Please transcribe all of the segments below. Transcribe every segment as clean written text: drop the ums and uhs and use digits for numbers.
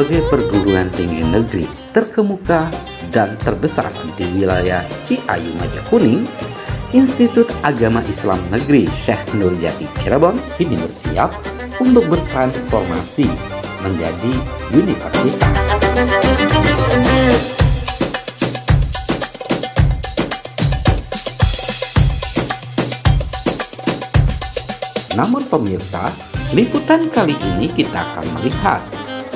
sebagai perguruan tinggi negeri terkemuka dan terbesar di wilayah Ciayu Majakuning, Institut Agama Islam Negeri Syekh Nurjati Cirebon kini bersiap untuk bertransformasi menjadi universitas. Namun pemirsa, liputan kali ini kita akan melihat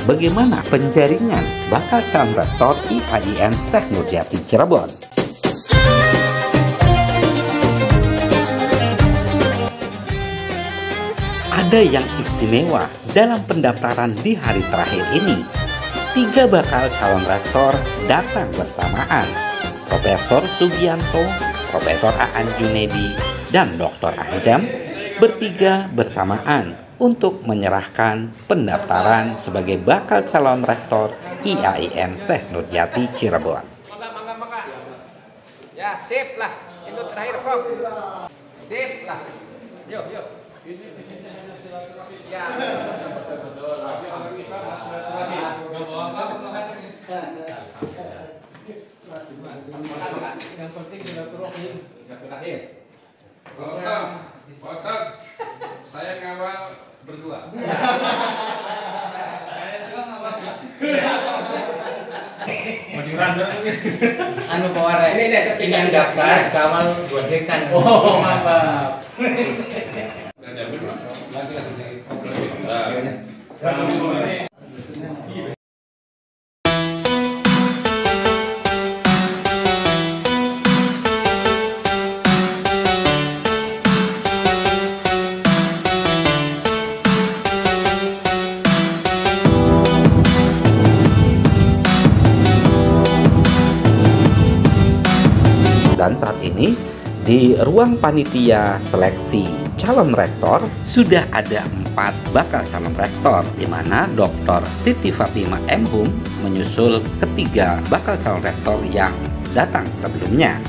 bagaimana penjaringan bakal calon rektor IAIN Syekh Nurjati Cirebon. Ada yang istimewa dalam pendaftaran di hari terakhir ini. 3 bakal calon rektor datang bersamaan. Profesor Sugianto, Profesor Aan Junedi, dan Dr. Anjam bertiga bersamaan untuk menyerahkan pendaftaran sebagai bakal calon rektor IAIN Syekh Nurjati Cirebon. Mangga. Ya, sip lah. Itu terakhir, Prof. Sip lah. Yuk. Ya, betul. Yang penting silaturahim. Terakhir. Otot, saya ngawal berdua. Saya juga ngawal. Anu kawara ini yang daftar kawal godekan. Oh, mantap. Dan saat ini di ruang panitia seleksi calon rektor sudah ada 4 bakal calon rektor, di mana Dr. Siti Fatimah M. Hum menyusul ketiga bakal calon rektor yang datang sebelumnya.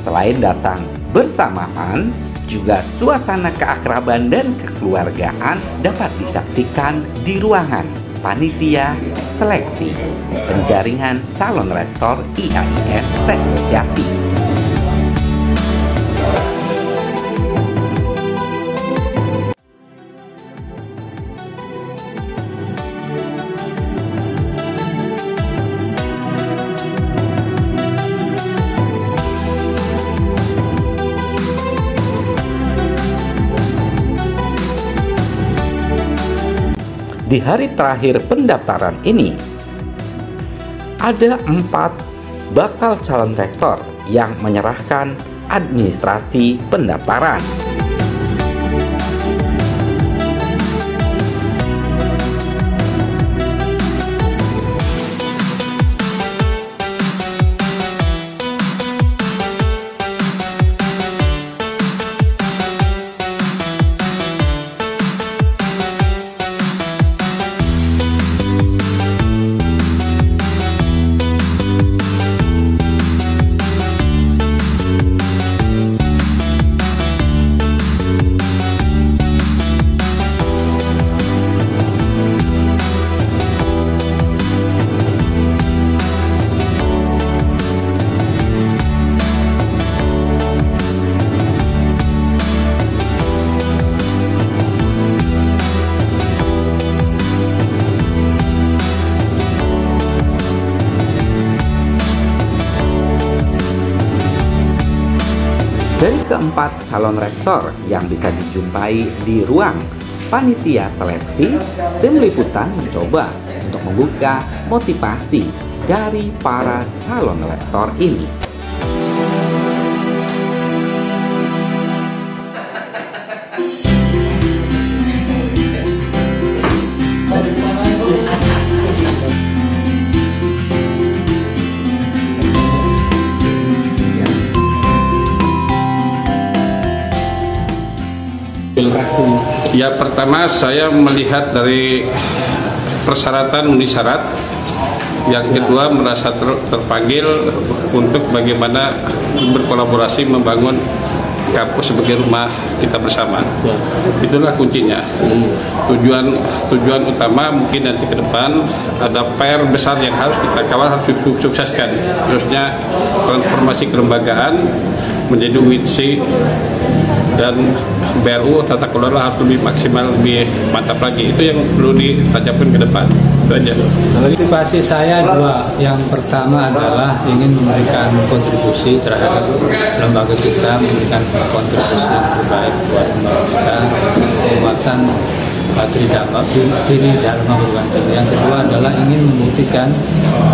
Selain datang bersamaan, juga suasana keakraban dan kekeluargaan dapat disaksikan di ruangan panitia seleksi penjaringan calon rektor IAIN Syekh Nurjati. Di hari terakhir pendaftaran ini, ada 4 bakal calon rektor yang menyerahkan administrasi pendaftaran. Dari keempat calon rektor yang bisa dijumpai di ruang panitia seleksi, tim liputan mencoba untuk membuka motivasi dari para calon rektor ini. Ya, pertama saya melihat dari persyaratan memenuhi syarat. Yang kedua, merasa terpanggil untuk bagaimana berkolaborasi membangun kampus sebagai rumah kita bersama. Itulah kuncinya. Tujuan utama mungkin nanti ke depan ada PR besar yang harus kita kawal, harus sukseskan, khususnya transformasi kelembagaan menjadi UITC dan BRU tata kelola harus lebih maksimal, lebih mantap lagi. Itu yang perlu ditajamkan ke depan. Itu aja. Motivasi saya dua. Yang pertama adalah ingin memberikan kontribusi terhadap lembaga kita, memberikan kontribusi yang terbaik buat lembaga kita, penguatan diri dalam perguruan tinggi. Yang kedua adalah ingin membuktikan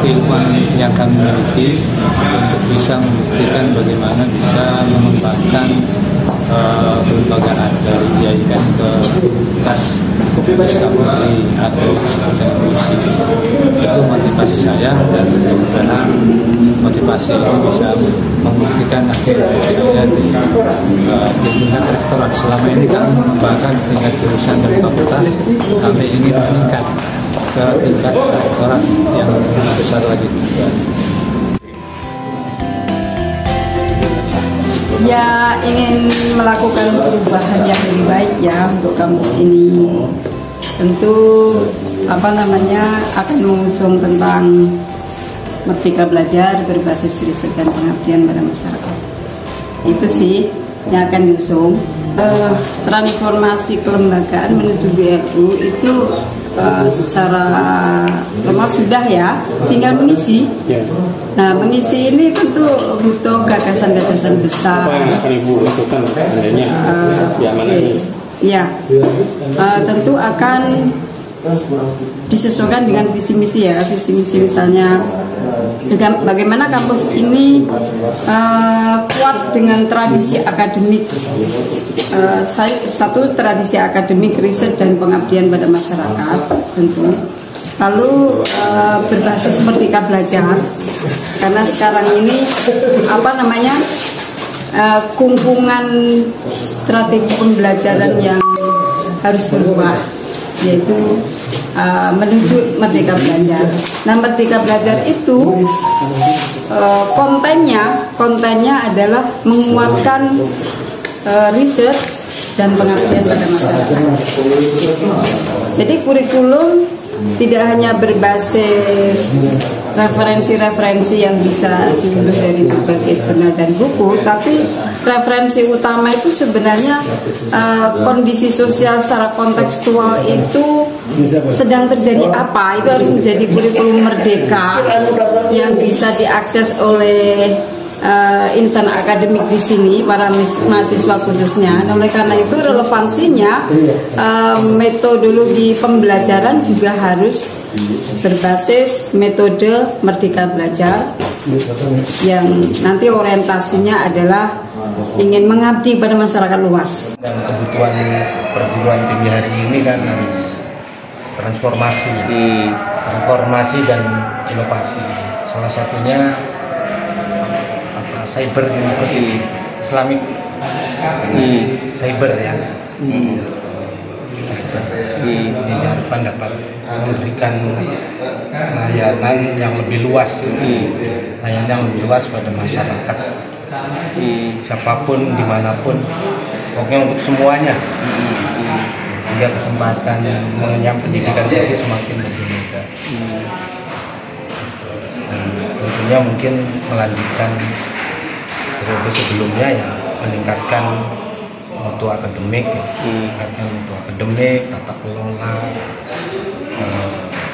keilmuan yang kami miliki untuk bisa membuktikan bagaimana bisa mengembangkan kelembagaan dari IAIN ke universitas Kapolri atau institusi. Itu motivasi saya, dan mudah-mudahan motivasi ini bisa membuktikan akhir saya di tingkat rektorat. Selama ini kami mengembangkan tingkat jurusan dan fakultas, kami ingin meningkat ke tingkat rektorat yang lebih besar lagi. Ya, ingin melakukan perubahan yang lebih baik ya untuk kampus ini. Tentu akan mengusung tentang Merdeka Belajar berbasis riset dan pengabdian pada masyarakat. Itu sih yang akan diusung. Transformasi kelembagaan menuju BRU itu secara normal sudah ya, tinggal mengisi. Nah, mengisi ini tentu butuh gagasan-gagasan besar. Apa yang akan Ibu lakukan seandainya tentu akan disesuaikan dengan visi misi ya, visi misi misalnya bagaimana kampus ini kuat dengan tradisi akademik, satu tradisi akademik, riset dan pengabdian pada masyarakat tentu. Lalu berbasis Merdeka Belajar, karena sekarang ini kungkungan strategi pembelajaran yang harus berubah, yaitu menuju Merdeka Belajar. Nah, Merdeka Belajar itu kontennya adalah menguatkan riset dan pengabdian pada masyarakat. Jadi kurikulum tidak hanya berbasis referensi-referensi yang bisa diunduh dari berbagai jurnal dan buku, tapi referensi utama itu sebenarnya kondisi sosial secara kontekstual itu sedang terjadi apa. Itu harus menjadi kurikulum merdeka yang bisa diakses oleh insan akademik di sini, para mahasiswa khususnya. Oleh karena itu relevansinya metodologi pembelajaran juga harus berbasis metode Merdeka Belajar yang nanti orientasinya adalah ingin mengabdi pada masyarakat luas. Dan kebutuhan perguruan tinggi hari ini kan harus transformasi dan inovasi. Salah satunya Cyber University Islamic, cyber ya. Ini harapan dapat memberikan layanan yang lebih luas, pada masyarakat, siapapun, dimanapun, pokoknya untuk semuanya, sehingga kesempatan mengenyam pendidikan tinggi semakin bermudah. Tentunya mungkin melanjutkan periode sebelumnya ya, meningkatkan mutu akademik, tata kelola,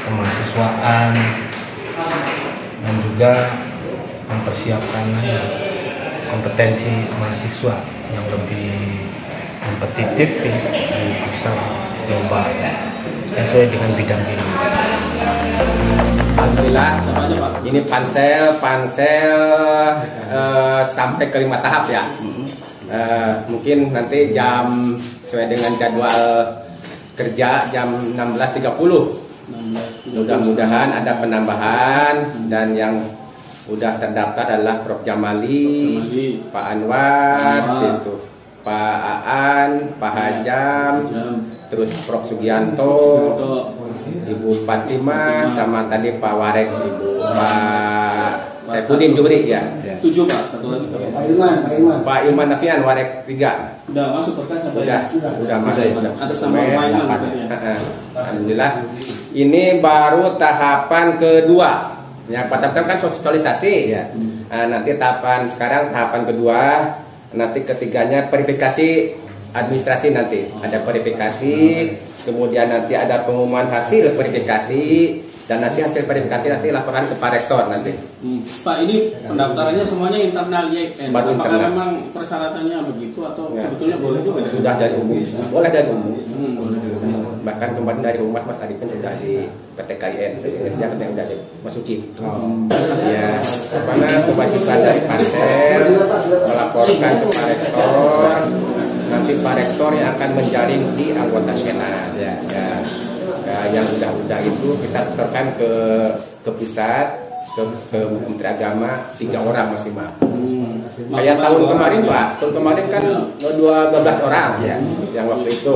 kemahasiswaan, dan juga mempersiapkan kompetensi mahasiswa yang lebih kompetitif di pasar global sesuai dengan bidang ilmu. Alhamdulillah, ini pansel sampai ke 5 tahap ya. Mungkin nanti jam sesuai dengan jadwal kerja jam 16.30. Mudah-mudahan ada penambahan, dan yang udah terdaftar adalah Prof. Jamali, Pak Anwar, itu Pak Aan, Pak Hajam, terus Prof. Sugianto, Ibu Fatimah, sama tadi Pak Warek, Pak Saifuddin Jubri ya. 7 Pak, satu lagi Pak Ilman Nafian Warek 3. udah masuk berkas sampai Sudah masuk. atas nama Pak Ilman berarti ya. Alhamdulillah. Ini baru tahapan kedua. Yang pertama kan sosialisasi ya. Nanti tahapan kedua, nanti ketiganya verifikasi administrasi nanti. Ada verifikasi, kemudian nanti ada pengumuman hasil verifikasi, dan nanti hasil verifikasi nanti laporan ke Pak Rektor nanti. Pak, ini pendaftarannya semuanya internal YN. Baru Apakah internal. memang persyaratannya begitu atau Ya. sebetulnya boleh juga? Sudah dari umum, boleh dari umum. Boleh. Bahkan kemarin dari Humas Mas Arifin sudah di PTKIN, sejak yang sudah dimasuki. Ya, karena kewajiban dari pansel melaporkan ke Pak Rektor, nanti Pak Rektor yang akan menjaring di anggota Senat. Ya. Yang udah itu kita setorkan ke pusat, ke Menteri Agama 3 orang maksimal. Kayak tahun kemarin Pak, tahun kemarin kan 12 orang ya, yang waktu itu.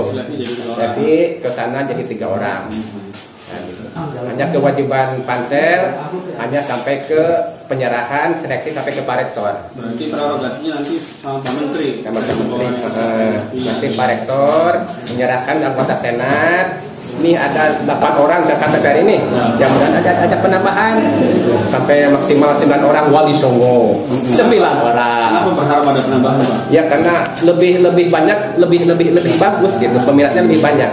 Tapi ke sana jadi 3 orang. Nah, gitu. Hanya kewajiban pansel hanya sampai ke penyerahan seleksi sampai ke Pak Rektor. Berarti prerogatifnya nanti sama Pak Menteri. Sama Pak Menteri. Nanti Pak Rektor menyerahkan anggota Senat. Ini ada 8 orang Jakarta dari ini. Yang ada penambahan sampai maksimal 9 orang Wali Songo. 9 orang. Kenapa berharap ada penambahan Pak? Ya karena lebih banyak, lebih bagus gitu. Peminatnya lebih banyak.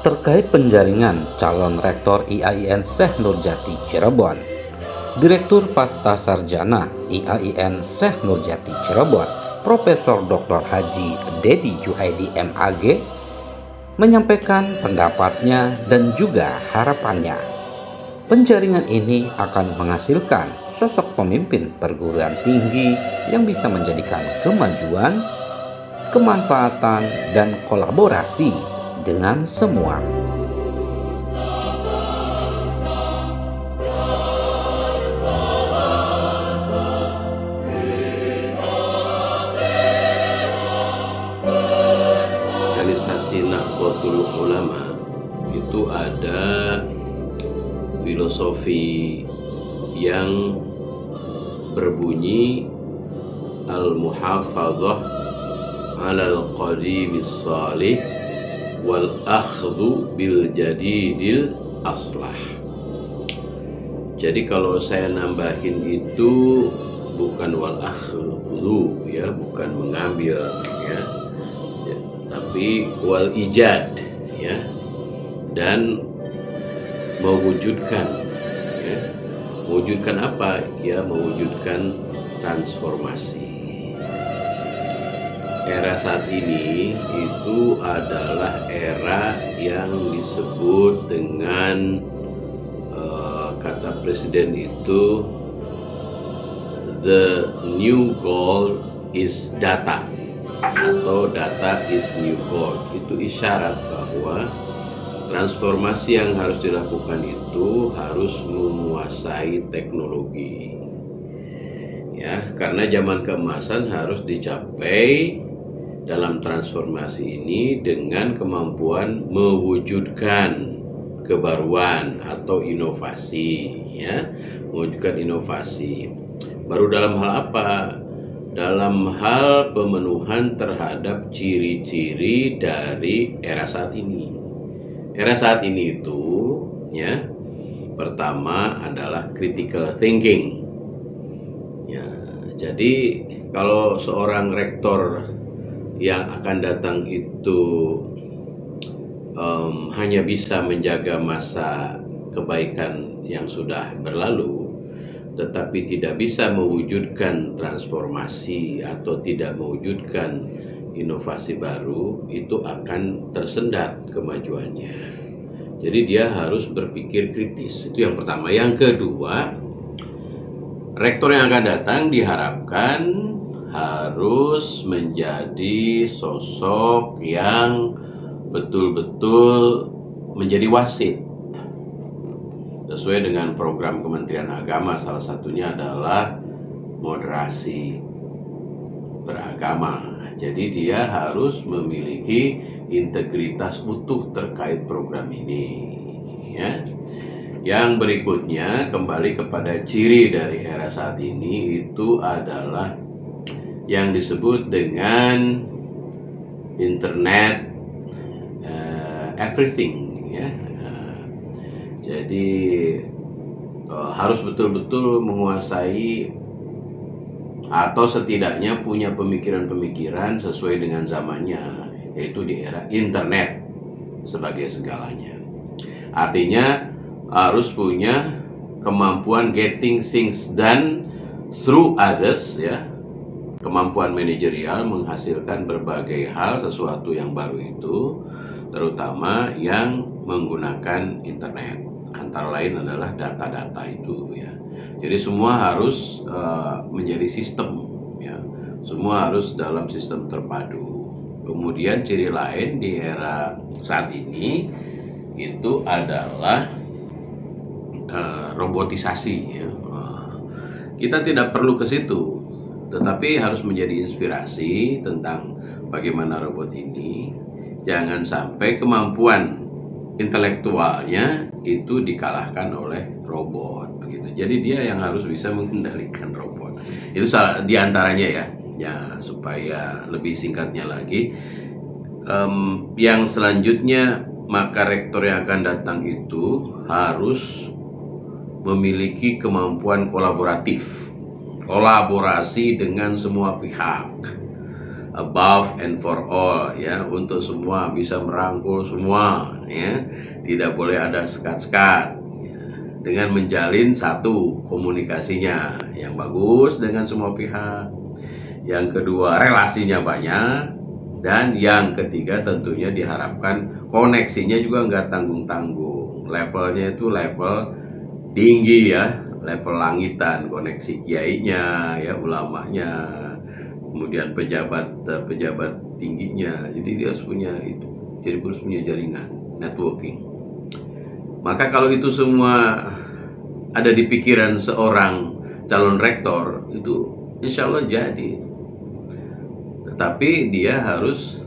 Terkait penjaringan calon rektor IAIN Syekh Nurjati Cirebon, Direktur Pasca Sarjana IAIN Syekh Nurjati Cirebon, Profesor Dr. Haji Dedi Juhaidi MAG, menyampaikan pendapatnya dan juga harapannya. Penjaringan ini akan menghasilkan sosok pemimpin perguruan tinggi yang bisa menjadikan kemajuan, kemanfaatan, dan kolaborasi dengan semua. Organisasi Nahdlatul Ulama itu ada filosofi yang berbunyi al-muhafadzah 'alal qadimis salih wal akhdhu bil jadidil aslah. Jadi kalau saya nambahin itu bukan wal akhdhu ya, bukan mengambil ya, tapi wal ijad ya, dan mewujudkan ya. Mewujudkan apa? Ya mewujudkan transformasi. Era saat ini itu adalah era yang disebut dengan kata presiden itu the new gold is data atau data is new gold. Itu isyarat bahwa transformasi yang harus dilakukan itu harus menguasai teknologi. Ya, karena zaman keemasan harus dicapai dalam transformasi ini dengan kemampuan mewujudkan kebaruan atau inovasi, ya, mewujudkan inovasi. Baru dalam hal apa? Dalam hal pemenuhan terhadap ciri-ciri dari era saat ini. Era saat ini itu, ya, pertama adalah critical thinking. Ya, jadi kalau seorang rektor yang akan datang itu hanya bisa menjaga masa kebaikan yang sudah berlalu, tetapi tidak bisa mewujudkan transformasi atau tidak mewujudkan inovasi baru, itu akan tersendat kemajuannya. Jadi dia harus berpikir kritis. Itu yang pertama. Yang kedua, rektor yang akan datang diharapkan harus menjadi sosok yang betul-betul menjadi wasit sesuai dengan program Kementerian Agama. Salah satunya adalah moderasi beragama. Jadi dia harus memiliki integritas utuh terkait program ini, ya. Yang berikutnya, kembali kepada ciri dari era saat ini, itu adalah yang disebut dengan internet everything, ya. Jadi harus betul-betul menguasai atau setidaknya punya pemikiran-pemikiran sesuai dengan zamannya, yaitu di era internet sebagai segalanya. Artinya harus punya kemampuan getting things done through others, ya. Kemampuan manajerial menghasilkan berbagai hal, sesuatu yang baru itu, terutama yang menggunakan internet. Antara lain adalah data-data itu, ya. Jadi semua harus menjadi sistem, ya. Semua harus dalam sistem terpadu. Kemudian ciri lain di era saat ini itu adalah robotisasi, ya. Kita tidak perlu ke situ, tetapi harus menjadi inspirasi tentang bagaimana robot ini. Jangan sampai kemampuan intelektualnya itu dikalahkan oleh robot, begitu. Jadi dia yang harus bisa mengendalikan robot. Itu salah diantaranya, ya. Ya, supaya lebih singkatnya lagi, yang selanjutnya, maka rektor yang akan datang itu harus memiliki kemampuan kolaborasi dengan semua pihak, above and for all, ya, untuk semua bisa merangkul semua, ya. Tidak boleh ada sekat-sekat, ya, dengan menjalin satu komunikasinya yang bagus dengan semua pihak. Yang kedua, relasinya banyak. Dan yang ketiga, tentunya diharapkan koneksinya juga nggak tanggung-tanggung. Levelnya itu level tinggi, ya, level langitan, koneksi kiainya, ya, ulamanya, kemudian pejabat tingginya. Jadi dia harus punya itu, jadi harus punya jaringan, networking. Maka kalau itu semua ada di pikiran seorang calon rektor, itu insya Allah jadi. Tetapi dia harus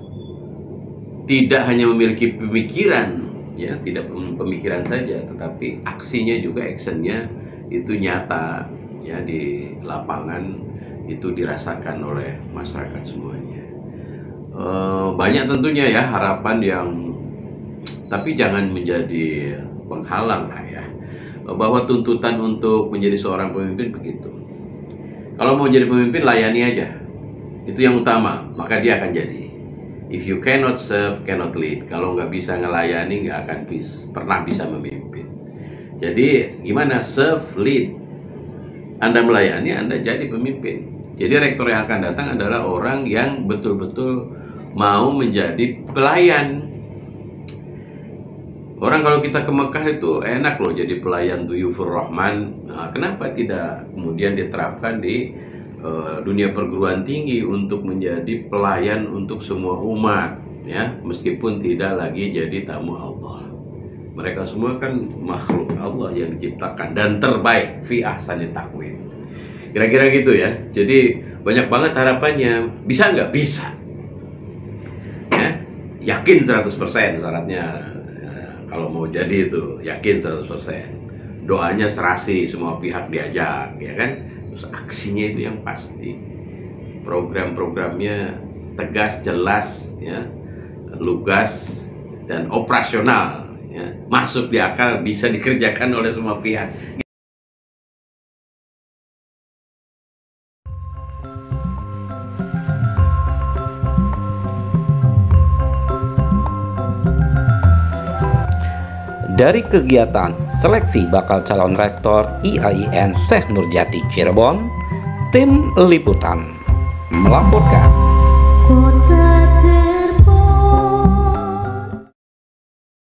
tidak hanya memiliki pemikiran, ya, tidak pemikiran saja, tetapi aksinya juga, actionnya itu nyata, ya, di lapangan itu dirasakan oleh masyarakat semuanya. Banyak tentunya, ya, harapan yang, tapi jangan menjadi penghalang lah, ya, bahwa tuntutan untuk menjadi seorang pemimpin begitu. Kalau mau jadi pemimpin, layani aja, itu yang utama, maka dia akan jadi. If you cannot serve, cannot lead. Kalau nggak bisa ngelayani, nggak akan pernah bisa memimpin. Jadi gimana? Serve, lead. Anda melayani, Anda jadi pemimpin. Jadi rektor yang akan datang adalah orang yang betul-betul mau menjadi pelayan. Orang kalau kita ke Mekah itu enak loh jadi pelayan Duyufur Rahman. Nah, kenapa tidak kemudian diterapkan di dunia perguruan tinggi untuk menjadi pelayan untuk semua umat, ya, meskipun tidak lagi jadi tamu Allah. Mereka semua kan makhluk Allah yang diciptakan dan terbaik fi ahsani taqwim. Kira-kira gitu, ya. Jadi banyak banget harapannya. Bisa nggak? Bisa. Ya, yakin 100% syaratnya. Kalau mau jadi itu yakin 100%. Doanya serasi, semua pihak diajak, ya kan? Terus aksinya itu yang pasti. Program-programnya tegas, jelas, ya, lugas dan operasional, ya, masuk di akal, bisa dikerjakan oleh semua pihak. Dari kegiatan seleksi bakal calon rektor IAIN Syekh Nurjati Cirebon, tim liputan melaporkan.